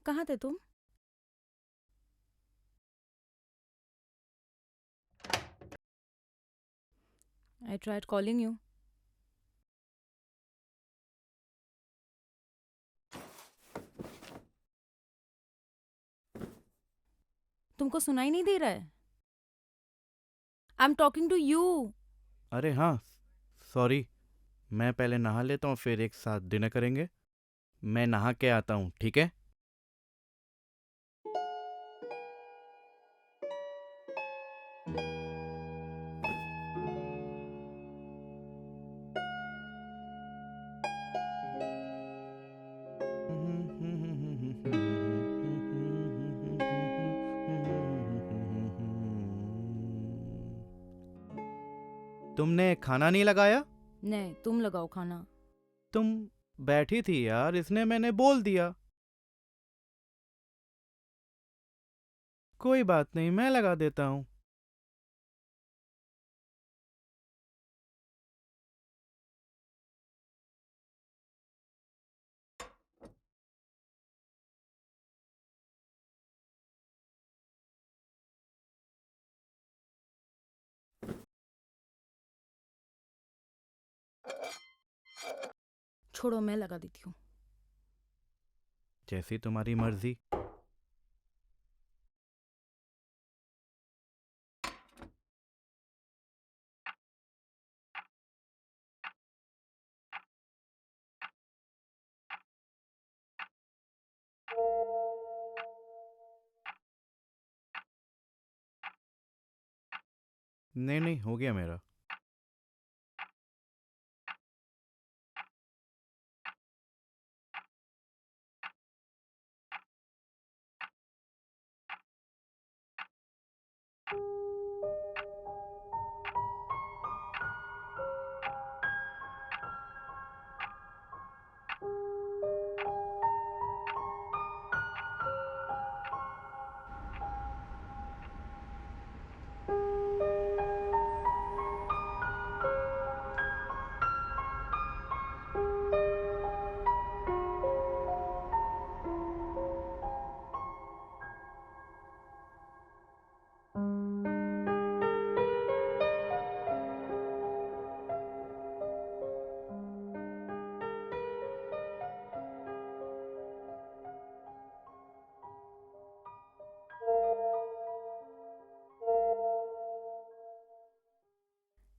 कहाँ थे तुम? I tried calling you. तुमको सुनाई नहीं दे रहा है? I am talking to you. अरे हाँ, सॉरी। मैं पहले नहा लेता हूँ, फिर एक साथ डिनर करेंगे। मैं नहा के आता हूँ, ठीक है? तुमने खाना नहीं लगाया? नहीं, तुम लगाओ खाना। तुम बैठी थी यार, इसने मैंने बोल दिया। कोई बात नहीं, मैं लगा देता हूँ। छोड़ो, मैं लगा देती हूँ। जैसी तुम्हारी मर्जी। नहीं नहीं, हो गया मेरा।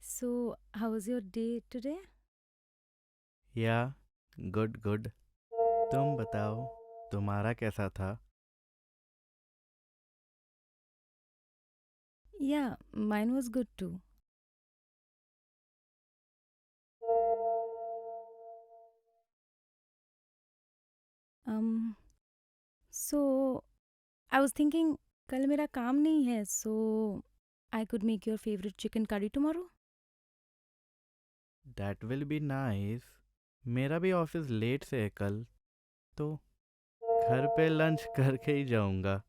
So how was your day today? Yeah, good good. तुम बताओ, तुम्हारा कैसा था? Yeah, mine was good too. um so I was thinking, कल मेरा काम नहीं है, so I could make your favourite chicken curry tomorrow. That will be nice. मेरा भी ऑफिस लेट से है कल, तो घर पे लंच करके ही जाऊंगा।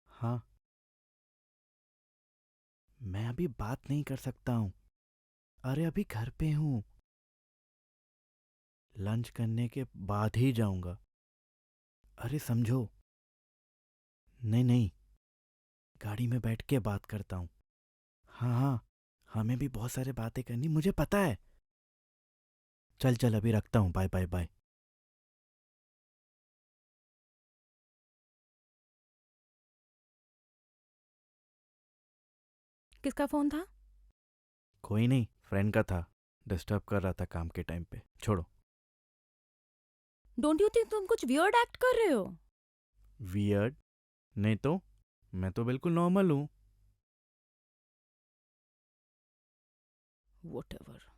हाँ, मैं अभी बात नहीं कर सकता हूँ। अरे अभी घर पे हूँ। लंच करने के बाद ही जाऊँगा। अरे समझो। नहीं नहीं, गाड़ी में बैठ के बात करता हूँ। हाँ हाँ, हमें भी बहुत सारे बातें करनी, मुझे पता है। चल चल अभी रखता हूँ, बाय बाय बाय। किसका फ़ोन था? कोई नहीं, फ्रेंड का था। डिस्टर्ब कर रहा था काम के टाइम पे, छोड़ो। डोंट यू थिंक तुम कुछ वियर्ड एक्ट कर रहे हो? वियर्ड? नहीं तो, मैं तो बिल्कुल नॉर्मल हूँ। Whatever.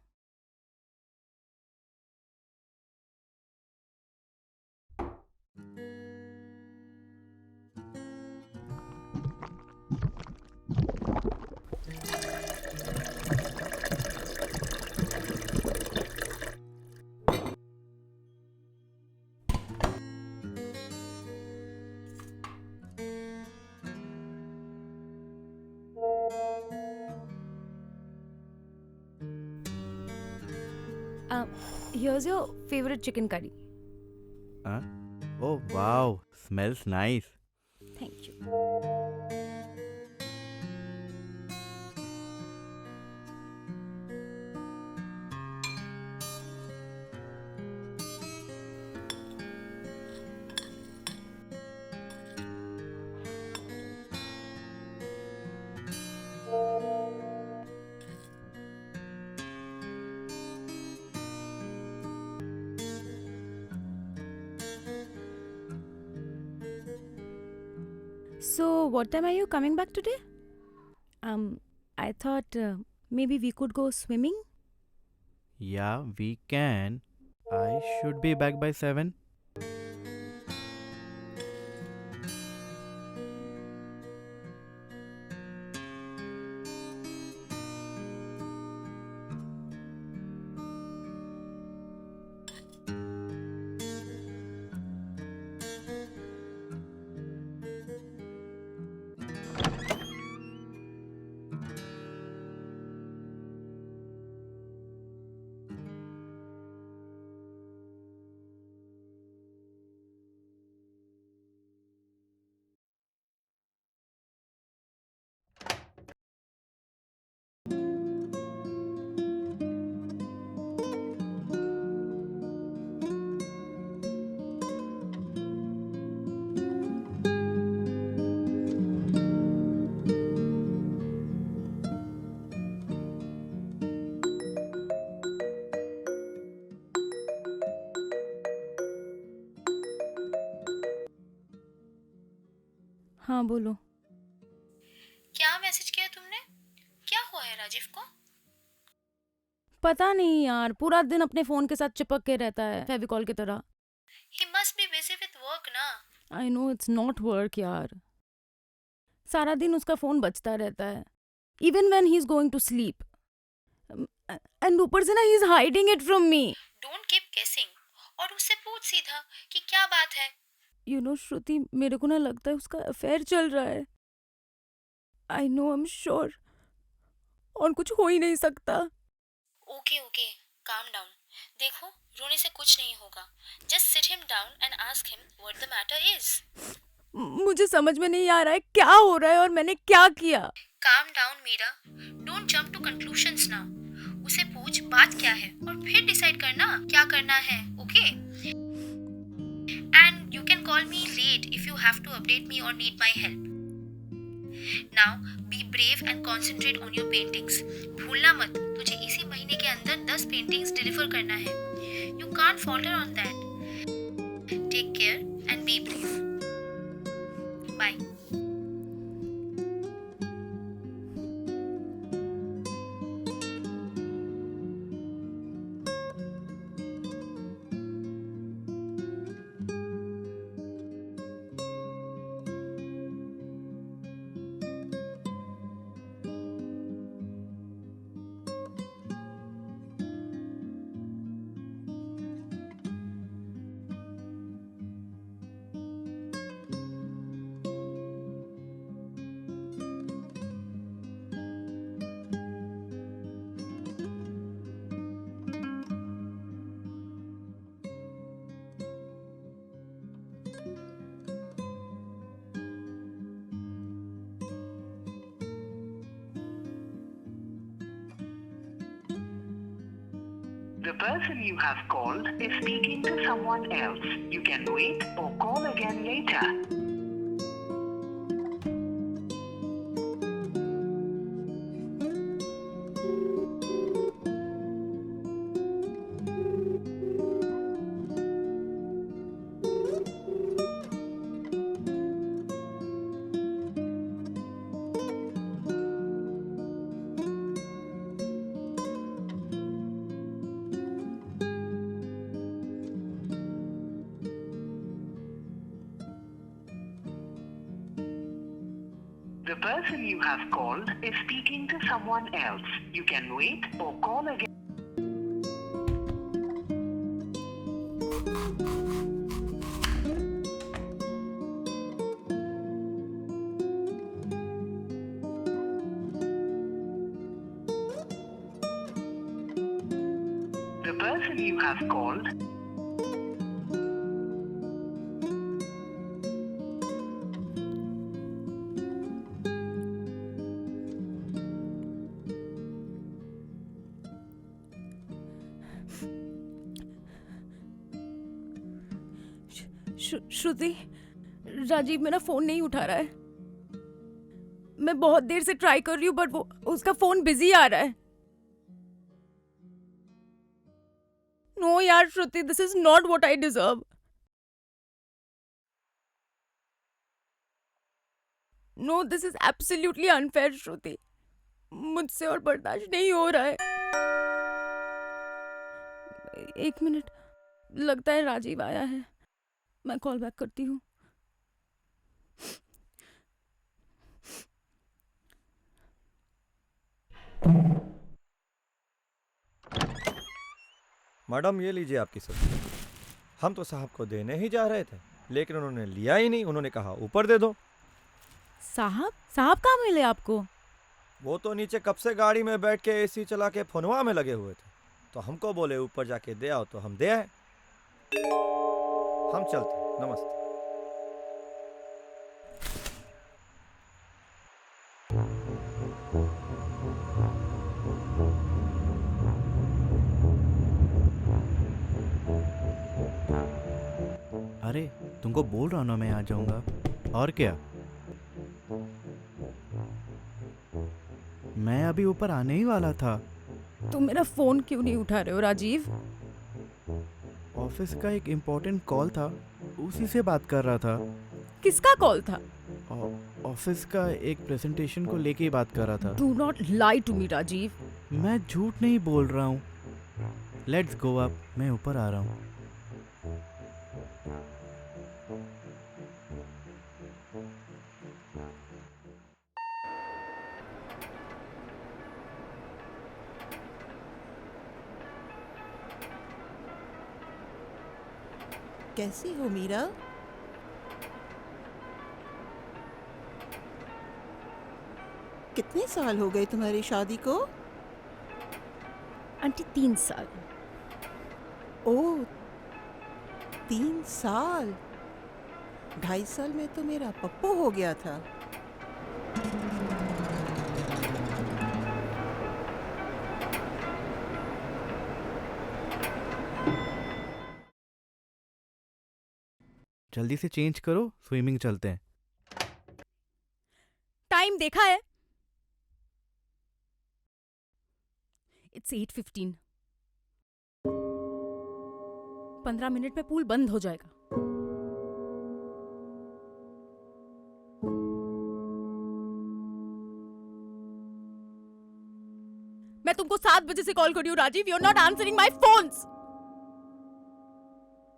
Here's your favorite chicken curry. हाँ? Oh wow, smells nice. Thank you. So, what time are you coming back today? I thought maybe we could go swimming. या we can. I should be back by 7। हाँ बोलो। क्या message किया तुमने? क्या हुआ है राजीव को? पता नहीं यार, पूरा दिन अपने फ़ोन के साथ चिपक के रहता है, फेविकॉल की तरह। He must be busy with work ना। I know it's not work यार। सारा दिन उसका फ़ोन बजता रहता है, even when he is going to sleep. And ऊपर से ना he is hiding it from me. Don't keep guessing और उससे पूछ सीधा कि क्या बात है। यू नो श्रुति, मेरे को ना लगता है उसका अफेयर चल रहा है। I know, I am sure. और कुछ हो ही नहीं सकता। Okay okay, calm down. देखो, रोने से कुछ नहीं होगा। Just sit him down and ask him what the matter is. मुझे समझ में नहीं आ रहा है क्या हो रहा है और मैंने क्या किया। Calm down Meera, don't jump to conclusions ना। उसे पूछ बात क्या है और फिर डिसाइड करना क्या करना है, okay? And you can call me late if you have to update me or need my help. Now be brave and concentrate on your paintings. भूलना मत, तुझे इसी महीने के अंदर 10 पेंटिंग्स डिलीवर करना है। You can't falter on that. Take care and be brave. Bye. The person you have called is speaking to someone else. You can wait or call again later. The person you have called is speaking to someone else. You can wait or call again. The person you have called श्रुति, राजीव मेरा phone नहीं उठा रहा है। मैं बहुत देर से try कर रही हूँ बट वो उसका फोन बिजी आ रहा है। नो यार Shruti, this is not what I deserve. No, this is absolutely unfair Shruti. मुझसे और बर्दाश्त नहीं हो रहा है। एक मिनट, लगता है राजीव आया है। मैं कॉल बैक करती हूँ। मैडम ये लीजिए आपकी सब्जी। हम तो साहब को देने ही जा रहे थे लेकिन उन्होंने लिया ही नहीं। उन्होंने कहा ऊपर दे दो। साहब कहाँ मिले आपको? वो तो नीचे कब से गाड़ी में बैठ के एसी चला के फोनवा में लगे हुए थे, तो हमको बोले ऊपर जाके दे आओ, तो हम दे आए। हम चलते हैं, नमस्ते। अरे तुमको बोल रहा हूँ ना मैं आ जाऊंगा, और क्या। मैं अभी ऊपर आने ही वाला था। तुम मेरा फोन क्यों नहीं उठा रहे हो राजीव? ऑफिस का एक इम्पोर्टेंट कॉल था, उसी से बात कर रहा था। किसका कॉल था? ऑफिस का एक प्रेजेंटेशन को लेके ही बात कर रहा था। Do not lie to me Rajeev. मैं झूठ नहीं बोल रहा हूँ। लेट्स गो अप, मैं ऊपर आ रहा हूँ। कैसी हो मीरा? कितने साल हो गए तुम्हारी शादी को? आंटी 3 साल। ओह, 3 साल। 2.5 साल में तो मेरा पप्पू हो गया था। जल्दी से चेंज करो, स्विमिंग चलते हैं। टाइम देखा है? इट्स 8:15। 15 मिनट में पूल बंद हो जाएगा। मैं तुमको 7 बजे से कॉल कर रही हूँ Rajeev. You are not answering my phones.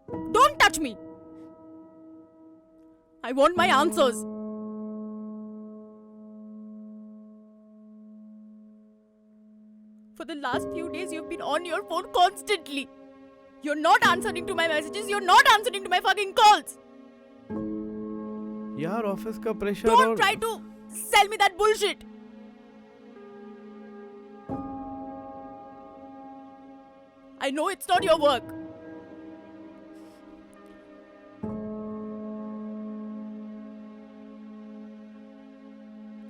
Don't touch me. I want my answers. For the last few days, you've been on your phone constantly. You're not answering to my messages. You're not answering to my fucking calls. यार office का pressure. Don't try to sell me that bullshit. I know it's not your work.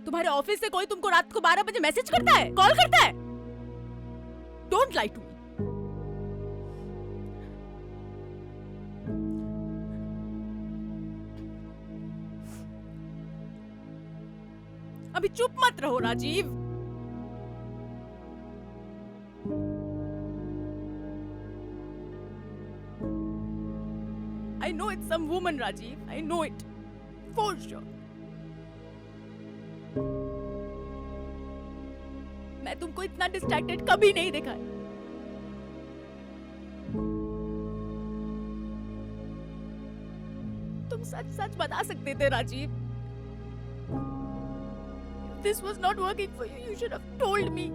तुम्हारे office से कोई तुमको रात को 12 बजे message करता है, कॉल करता है? Don't lie to me. अभी चुप मत रहो Rajiv. I know it's some woman, Rajiv. I know it. For sure. मैं तुमको इतना डिस्ट्रैक्टेड कभी नहीं देखा है। तुम सच सच बता सकते थे Rajiv. If this was not working for you, you should have told me.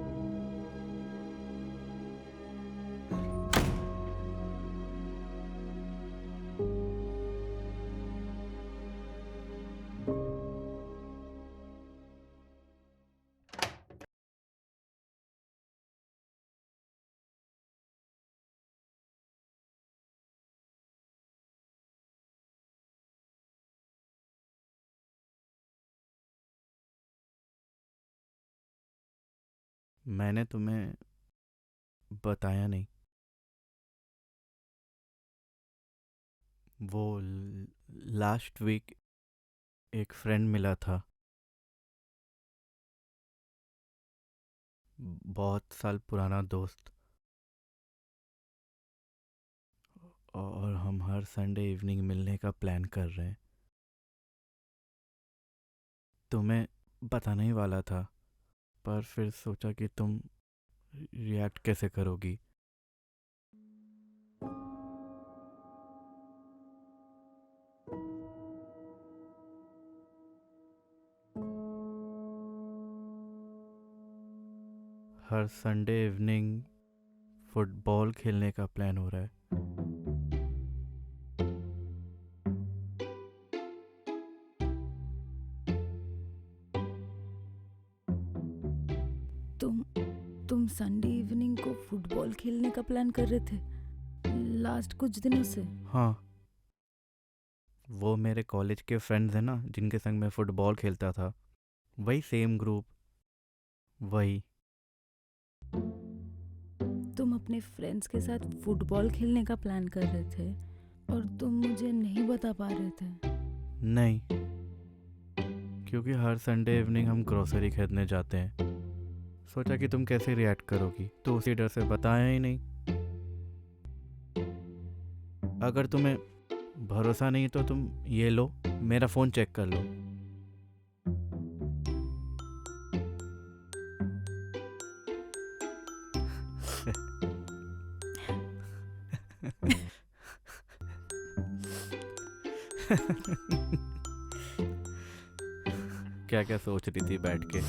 मैंने तुम्हें बताया नहीं। वो लास्ट वीक एक फ्रेंड मिला था, बहुत साल पुराना दोस्त, और हम हर संडे इवनिंग मिलने का प्लान कर रहे हैं। तुम्हें बताने ही वाला था, पर फिर सोचा कि तुम रिएक्ट कैसे करोगी। हर संडे इवनिंग फुटबॉल खेलने का प्लान हो रहा है। तुम संडे इवनिंग को फुटबॉल खेलने का प्लान कर रहे थे लास्ट कुछ दिनों से? हाँ, वो मेरे कॉलेज के फ्रेंड्स हैं ना, जिनके संग मैं फुटबॉल खेलता था, वही सेम ग्रुप, वही। तुम अपने फ्रेंड्स के साथ फुटबॉल खेलने का प्लान कर रहे थे और तुम मुझे नहीं बता पा रहे थे? नहीं, क्योंकि हर संडे इवनिंग हम ग्रोसरी खरीदने जाते हैं। सोचा कि तुम कैसे रिएक्ट करोगी, तो उसी डर से बताया ही नहीं। अगर तुम्हें भरोसा नहीं तो तुम ये लो, मेरा फ़ोन चेक कर लो। क्या क्या सोच रही थी बैठ के?